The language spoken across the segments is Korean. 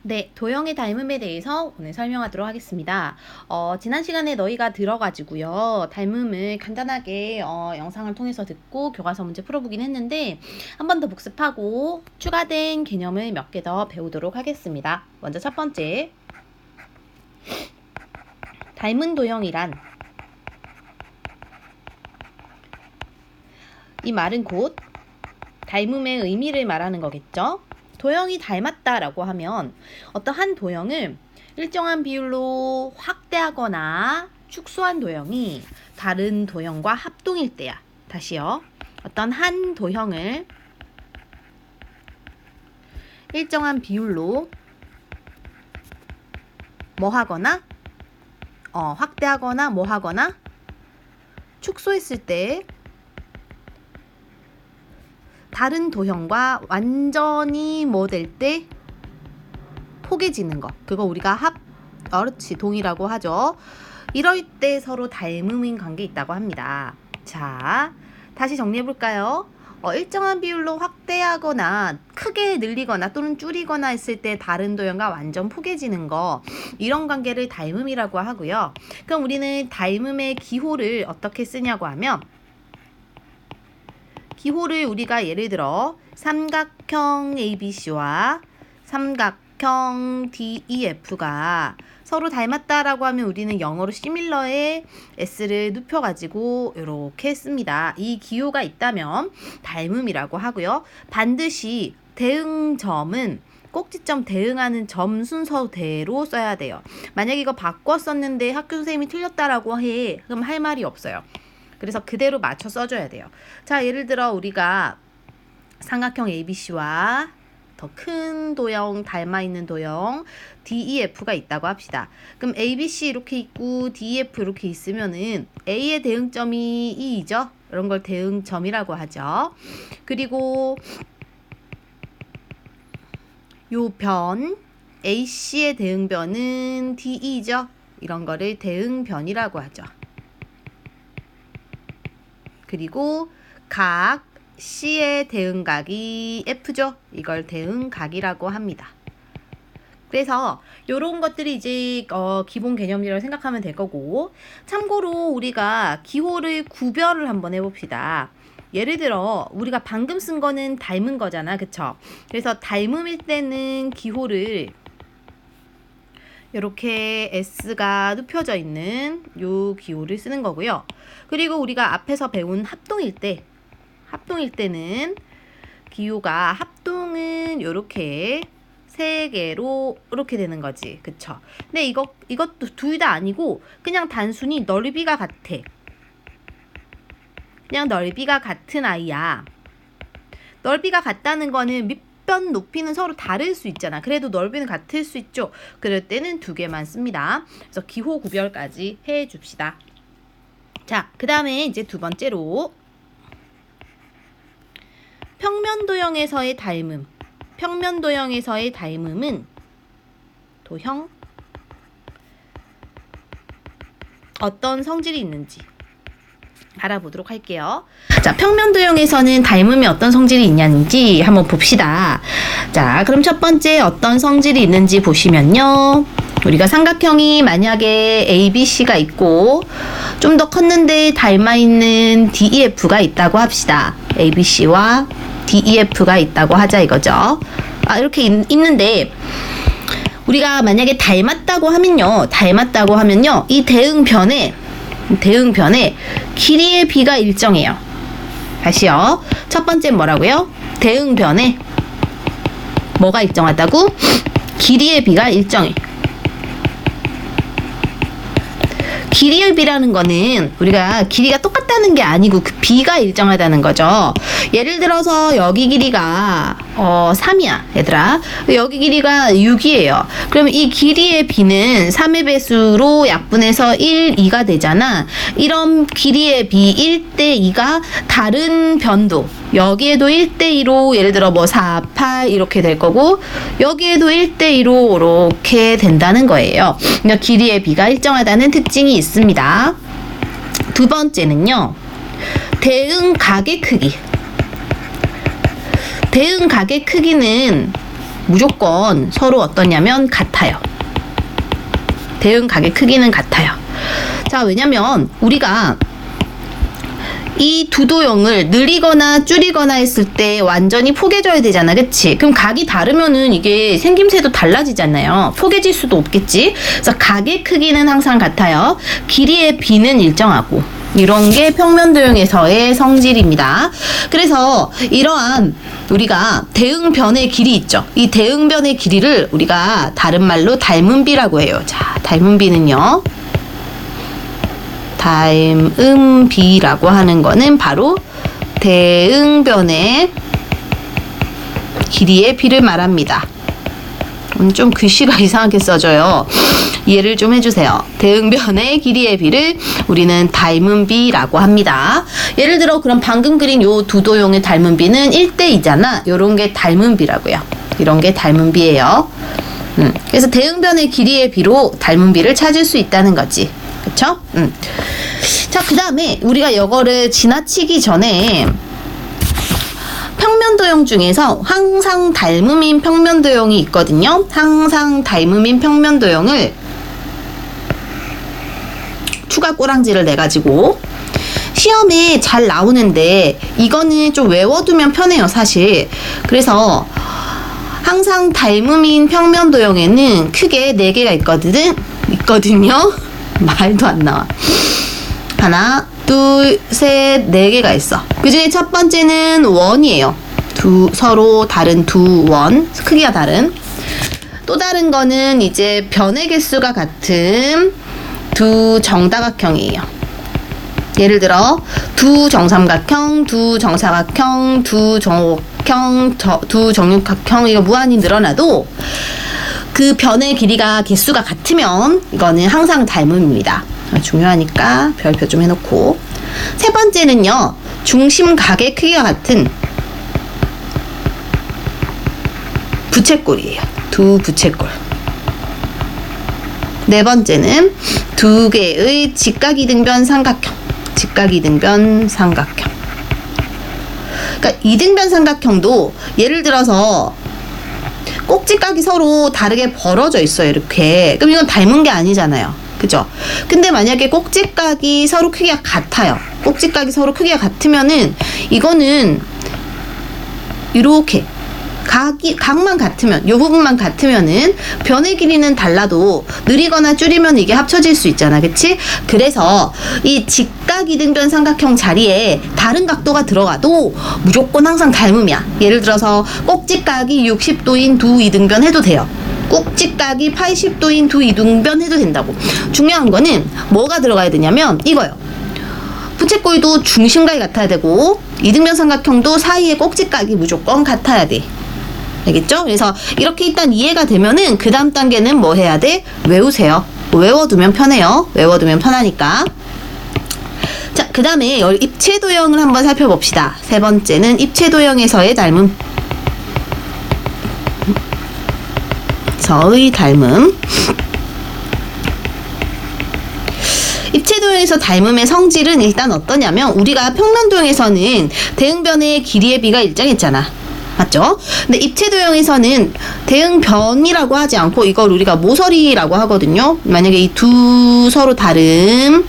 네, 도형의 닮음에 대해서 오늘 설명하도록 하겠습니다. 지난 시간에 너희가 들어가지고요. 닮음을 간단하게 영상을 통해서 듣고 교과서 문제 풀어보긴 했는데 한 번 더 복습하고 추가된 개념을 몇 개 더 배우도록 하겠습니다. 먼저 첫 번째, 닮은 도형이란 이 말은 곧 닮음의 의미를 말하는 거겠죠. 도형이 닮았다라고 하면 어떤 한 도형을 일정한 비율로 확대하거나 축소한 도형이 다른 도형과 합동일 때야. 다시요. 어떤 한 도형을 일정한 비율로 뭐 하거나 확대하거나 뭐 하거나 축소했을 때 다른 도형과 완전히 뭐 될 때 포개지는 거. 그거 우리가 동이라고 하죠. 이럴 때 서로 닮음인 관계 있다고 합니다. 자, 다시 정리해 볼까요? 일정한 비율로 확대하거나 크게 늘리거나 또는 줄이거나 했을 때 다른 도형과 완전 포개지는 거, 이런 관계를 닮음이라고 하고요. 그럼 우리는 닮음의 기호를 어떻게 쓰냐고 하면, 기호를 우리가 예를 들어 삼각형 ABC와 삼각형 DEF가 서로 닮았다라고 하면 우리는 영어로 similar에 S를 눕혀가지고 이렇게 씁니다. 이 기호가 있다면 닮음이라고 하고요. 반드시 대응점은 꼭지점 대응하는 점 순서대로 써야 돼요. 만약에 이거 바꿔 썼는데 학교 선생님이 틀렸다라고 해. 그럼 할 말이 없어요. 그래서 그대로 맞춰 써줘야 돼요. 자, 예를 들어 우리가 삼각형 ABC와 더 큰 도형, 닮아있는 도형 DEF가 있다고 합시다. 그럼 ABC 이렇게 있고 DEF 이렇게 있으면은 A의 대응점이 E이죠. 이런 걸 대응점이라고 하죠. 그리고 요 변, AC의 대응변은 DE죠. 이런 거를 대응변이라고 하죠. 그리고 각 C의 대응각이 F죠. 이걸 대응각이라고 합니다. 그래서 이런 것들이 이제 기본 개념이라고 생각하면 될 거고, 참고로 우리가 기호를 구별을 한번 해봅시다. 예를 들어 우리가 방금 쓴 거는 닮은 거잖아, 그쵸? 그래서 닮음일 때는 기호를 이렇게 S가 눕혀져 있는 요 기호를 쓰는 거고요. 그리고 우리가 앞에서 배운 합동일 때는 기호가 합동은 이렇게 세 개로 이렇게 되는 거지, 그쵸? 근데 이것도 둘 다 아니고 그냥 단순히 넓이가 같아. 그냥 넓이가 같은 아이야. 넓이가 같다는 거는 밑변 높이는 서로 다를 수 있잖아. 그래도 넓이는 같을 수 있죠. 그럴 때는 두 개만 씁니다. 그래서 기호 구별까지 해줍시다. 자, 그 다음에 이제 두 번째로 평면도형에서의 닮음. 평면도형에서의 닮음은 도형 어떤 성질이 있는지 알아보도록 할게요. 자, 평면도형에서는 닮음이 어떤 성질이 있는지 한번 봅시다. 자, 그럼 첫 번째 어떤 성질이 있는지 보시면요. 우리가 삼각형이 만약에 ABC가 있고 좀 더 컸는데 닮아있는 DEF가 있다고 합시다. ABC와 DEF가 있다고 하자 이거죠. 이렇게 있는데 우리가 만약에 닮았다고 하면요. 이 대응변에 길이의 비가 일정해요. 다시요. 첫 번째 뭐라고요? 대응변에 뭐가 일정하다고? 길이의 비가 일정해. 길이의 비라는 거는 우리가 길이가 똑같다는 게 아니고 그 비가 일정하다는 거죠. 예를 들어서 여기 길이가 3이야 얘들아. 여기 길이가 6이에요. 그러면 이 길이의 비는 3의 배수로 약분해서 1, 2가 되잖아. 이런 길이의 비 1대 2가 다른 변도, 여기에도 1대2로 예를 들어 4, 8 이렇게 될 거고 여기에도 1대2로 이렇게 된다는 거예요. 그러니까 길이의 비가 일정하다는 특징이 있습니다. 두 번째는요. 대응각의 크기. 대응각의 크기는 무조건 서로 어떠냐면 같아요. 대응 각의 크기는 같아요. 자, 왜냐면 우리가 이 두 도형을 늘리거나 줄이거나 했을 때 완전히 포개져야 되잖아, 그치? 그럼 각이 다르면은 이게 생김새도 달라지잖아요. 포개질 수도 없겠지? 그래서 각의 크기는 항상 같아요. 길이의 비는 일정하고. 이런 게 평면도형에서의 성질입니다. 그래서 이러한 우리가 대응변의 길이 있죠. 이 대응변의 길이를 우리가 다른 말로 닮은 비라고 해요. 자, 닮은 비는요. 닮은 비라고 하는 거는 바로 대응변의 길이의 비를 말합니다. 좀 글씨가 이상하게 써져요. 이해를 좀 해주세요. 대응변의 길이의 비를 우리는 닮은 비라고 합니다. 예를 들어 그럼 방금 그린 요 두 도형의 닮은 비는 1대2잖아. 요런 게 닮은 비라고요. 이런 게 닮은 비예요. 그래서 대응변의 길이의 비로 닮은 비를 찾을 수 있다는 거지. 그쵸? 자, 그 다음에 우리가 이거를 지나치기 전에 평면도형 중에서 항상 닮음인 평면도형이 있거든요. 항상 닮음인 평면도형을 추가 꼬랑지를 내가지고 시험에 잘 나오는데 이거는 좀 외워두면 편해요, 사실. 그래서 항상 닮음인 평면도형에는 크게 4개가 있거든요. 말도 안 나와. 하나, 둘, 셋, 4개가 있어. 그 중에 첫 번째는 원이에요. 서로 다른 두 원, 크기가 다른. 또 다른 거는 이제 변의 개수가 같은 두 정다각형이에요. 예를 들어 두 정삼각형, 두 정사각형, 두 정옥형, 두 정육각형, 이거 무한히 늘어나도 그 변의 길이가 개수가 같으면 이거는 항상 닮음입니다. 중요하니까 별표 좀 해놓고. 세 번째는요, 중심각의 크기가 같은 부채꼴이에요. 두 부채꼴. 네 번째는 2개의 직각이등변 삼각형. 직각이등변 삼각형. 그러니까 이등변 삼각형도 예를 들어서 꼭지각이 서로 다르게 벌어져 있어요, 이렇게. 그럼 이건 닮은 게 아니잖아요. 그죠? 근데 만약에 꼭지각이 서로 크기가 같아요. 꼭지각이 서로 크기가 같으면은 이거는 이렇게 각만 같으면, 요 부분만 같으면은 변의 길이는 달라도 느리거나 줄이면 이게 합쳐질 수 있잖아, 그치? 그래서 이 직각이등변 삼각형 자리에 다른 각도가 들어가도 무조건 항상 닮음이야. 예를 들어서 꼭지각이 60도인 두 이등변 해도 돼요. 꼭지각이 80도인 두 이등변 해도 된다고. 중요한 거는 뭐가 들어가야 되냐면 이거요. 부채꼴도 중심각이 같아야 되고 이등변 삼각형도 사이의 꼭지각이 무조건 같아야 돼. 알겠죠? 그래서 이렇게 일단 이해가 되면은 그 다음 단계는 뭐 해야 돼? 외우세요. 외워두면 편해요. 외워두면 편하니까. 자, 그 다음에 입체도형을 한번 살펴봅시다. 세 번째는 입체도형에서의 닮음. 서의 닮음. 입체도형에서 닮음의 성질은 일단 어떠냐면 우리가 평면도형에서는 대응변의 길이의 비가 일정했잖아. 맞죠? 근데 입체도형에서는 대응변이라고 하지 않고 이걸 우리가 모서리라고 하거든요. 만약에 이 두 서로 다른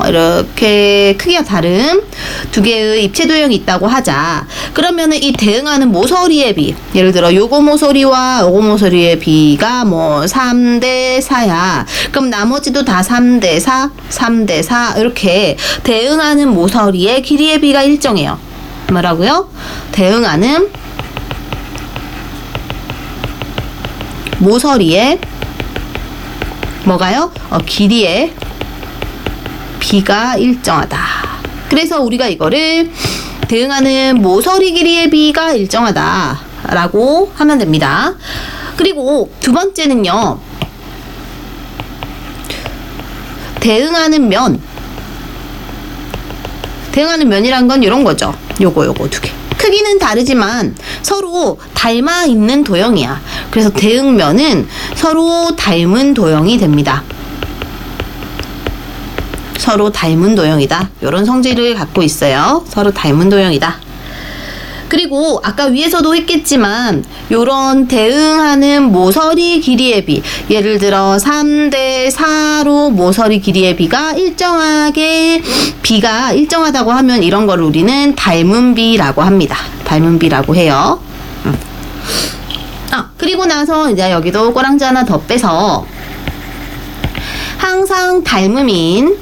이렇게 크기가 다른 두 개의 입체도형이 있다고 하자. 그러면은 이 대응하는 모서리의 비, 예를 들어 요거 모서리와 요거 모서리의 비가 뭐 3대 4야. 그럼 나머지도 다 3대 4, 3대 4 이렇게 대응하는 모서리의 길이의 비가 일정해요. 뭐라고요? 대응하는 모서리의 뭐가요? 길이의 비가 일정하다. 그래서 우리가 이거를 대응하는 모서리 길이의 비가 일정하다 라고 하면 됩니다. 그리고 두 번째는요, 대응하는 면이란 건 이런 거죠. 요거 두 개. 크기는 다르지만 서로 닮아 있는 도형이야. 그래서 대응면은 서로 닮은 도형이 됩니다. 서로 닮은 도형이다. 이런 성질을 갖고 있어요. 서로 닮은 도형이다. 그리고 아까 위에서도 했겠지만 요런 대응하는 모서리 길이의 비, 예를 들어 3대 4로 모서리 길이의 비가 일정하게 비가 일정하다고 하면 이런 걸 우리는 닮은 비라고 합니다. 닮은 비라고 해요. 그리고 나서 이제 여기도 꼬랑지 하나 더 빼서 항상 닮음인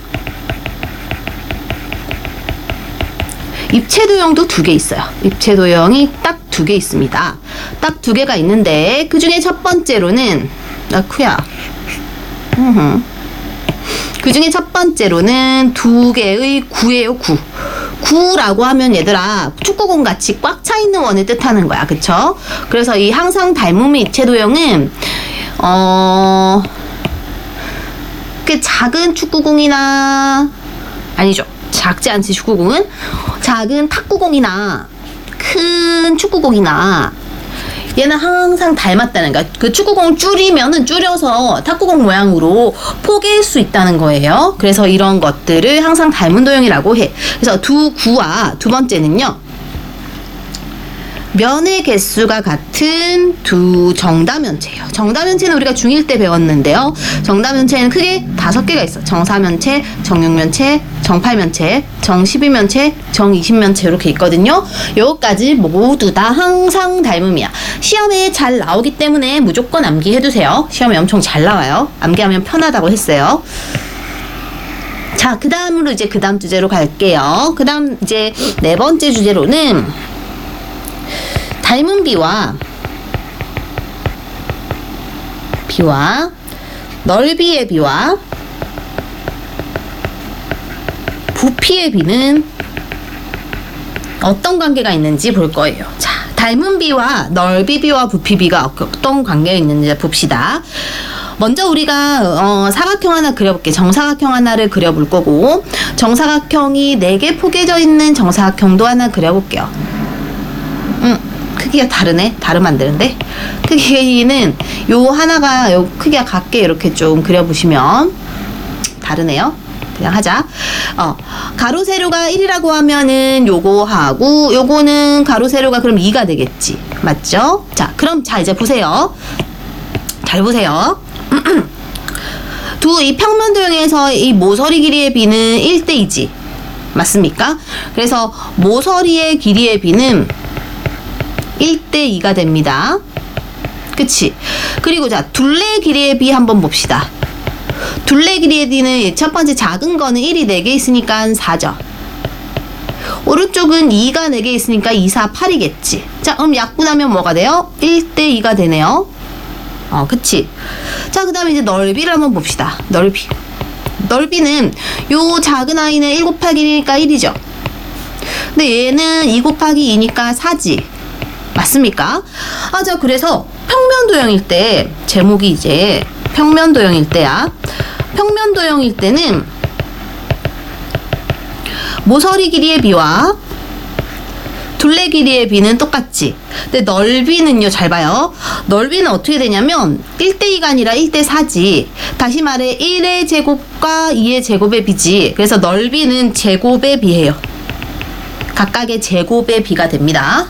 입체도형도 2개 있어요. 입체도형이 딱 2개 있습니다. 딱 2개가 있는데 그 중에 첫 번째로는 그 중에 첫 번째로는 2개의 9예요. 9. 9라고 하면 얘들아 축구공 같이 꽉 차 있는 원을 뜻하는 거야. 그쵸? 그래서 이 항상 닮음의 입체도형은 그 작은 축구공이나 아니죠. 작지 않지 축구공은 작은 탁구공이나 큰 축구공이나 얘는 항상 닮았다는 거야. 그 축구공 줄이면은 줄여서 탁구공 모양으로 포개할 수 있다는 거예요. 그래서 이런 것들을 항상 닮은 도형이라고 해. 그래서 두 구와 두 번째는요. 면의 개수가 같은 두 정다면체예요. 정다면체는 우리가 중1 때 배웠는데요. 정다면체는 크게 5개가 있어. 정사면체, 정육면체, 정팔면체, 정십이면체, 정이십면체 이렇게 있거든요. 요거까지 모두 다 항상 닮음이야. 시험에 잘 나오기 때문에 무조건 암기해두세요. 시험에 엄청 잘 나와요. 암기하면 편하다고 했어요. 자, 그 다음으로 이제 그 다음 주제로 갈게요. 그 다음 이제 4번째 주제로는 닮은 비와 넓이의 비와 부피의 비는 어떤 관계가 있는지 볼 거예요. 자, 닮은 비와 넓이 비와 부피 비가 어떤 관계가 있는지 봅시다. 먼저 우리가 사각형 하나 그려볼게. 정사각형 하나를 그려볼 거고 정사각형이 4개 포개져 있는 정사각형도 하나 그려볼게요. 크기가 다르네. 다르면 안 되는데. 크기는 요 하나가 요 크기가 같게 이렇게 좀 그려보시면 다르네요. 그냥 하자. 가로 세로가 1이라고 하면은 요거 하고 요거는 가로 세로가 그럼 2가 되겠지. 맞죠? 자, 그럼 이제 보세요. 잘 보세요. 이 평면 도형에서 이 모서리 길이의 비는 1대2지. 맞습니까? 그래서 모서리의 길이의 비는 1대2가 됩니다. 그치? 그리고 자, 둘레 길이의 비 한번 봅시다. 둘레 길이의 비는 첫 번째 작은 거는 1이 4개 있으니까 4죠. 오른쪽은 2가 4개 있으니까 2, 4, 8이겠지. 자, 그럼 약분하면 뭐가 돼요? 1대2가 되네요. 그치? 자, 그 다음에 이제 넓이를 한번 봅시다. 넓이는 요 작은 아이는 1 곱하기 1이니까 1이죠. 근데 얘는 2 곱하기 2니까 4지. 맞습니까? 자, 그래서 평면도형일 때, 제목이 이제 평면도형일 때야. 평면도형일 때는 모서리 길이의 비와 둘레 길이의 비는 똑같지. 근데 넓이는요, 잘 봐요. 넓이는 어떻게 되냐면 1대2가 아니라 1대4지. 다시 말해 1의 제곱과 2의 제곱의 비지. 그래서 넓이는 제곱에 비해요. 각각의 제곱의 비가 됩니다.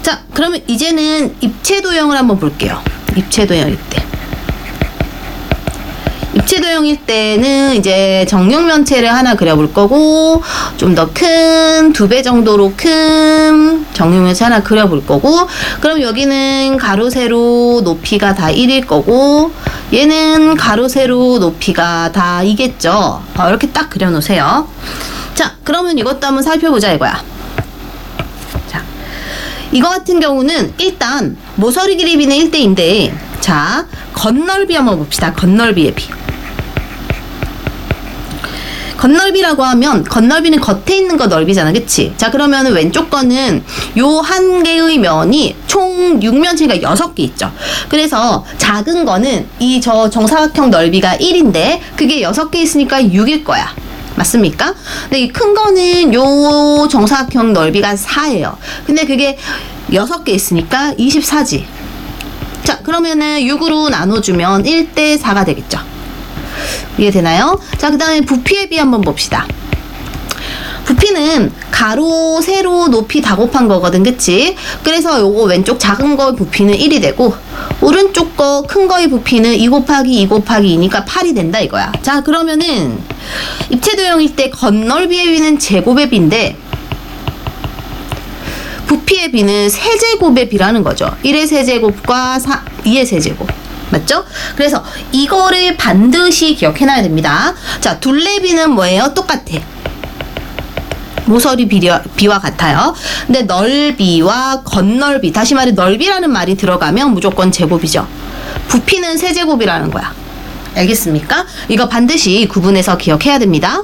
자, 그러면 이제는 입체도형을 한번 볼게요. 입체도형일 때. 입체도형일 때는 이제 정육면체를 하나 그려볼 거고 좀 더 큰 2배 정도로 큰 정육면체 하나 그려볼 거고 그럼 여기는 가로 세로 높이가 다 1일 거고 얘는 가로 세로 높이가 다 2겠죠. 이렇게 딱 그려놓으세요. 자, 그러면 이것도 한번 살펴보자 이거야. 이거 같은 경우는 일단 모서리 길이 비는 1대2인데 자, 겉넓이 한번 봅시다. 겉넓이의 비. 겉넓이라고 하면 겉넓이는 겉에 있는 거 넓이잖아. 그치? 자, 그러면 왼쪽 거는 요 한 개의 면이 총 6면체가 6개 있죠. 그래서 작은 거는 저 정사각형 넓이가 1인데 그게 6개 있으니까 6일 거야. 맞습니까? 근데 이 큰 거는 요 정사각형 넓이가 4예요. 근데 그게 6개 있으니까 24지. 자, 그러면은 6으로 나눠주면 1대4가 되겠죠. 이해되나요? 자, 그 다음에 부피의 비 한번 봅시다. 부피는 가로, 세로, 높이 다 곱한 거거든, 그치? 그래서 요거 왼쪽 작은 거의 부피는 1이 되고 오른쪽 거 큰 거의 부피는 2 곱하기 2 곱하기 2니까 8이 된다 이거야. 자, 그러면은 입체도형일 때 건널비의 비는 제곱의 비인데 부피의 비는 세제곱의 비라는 거죠. 1의 세제곱과 2의 세제곱. 맞죠? 그래서 이거를 반드시 기억해놔야 됩니다. 자, 둘레비는 뭐예요? 똑같아. 모서리 비와 같아요. 근데 넓이와 건널비, 다시 말해 넓이라는 말이 들어가면 무조건 제곱이죠. 부피는 세제곱이라는 거야. 알겠습니까? 이거 반드시 구분해서 기억해야 됩니다.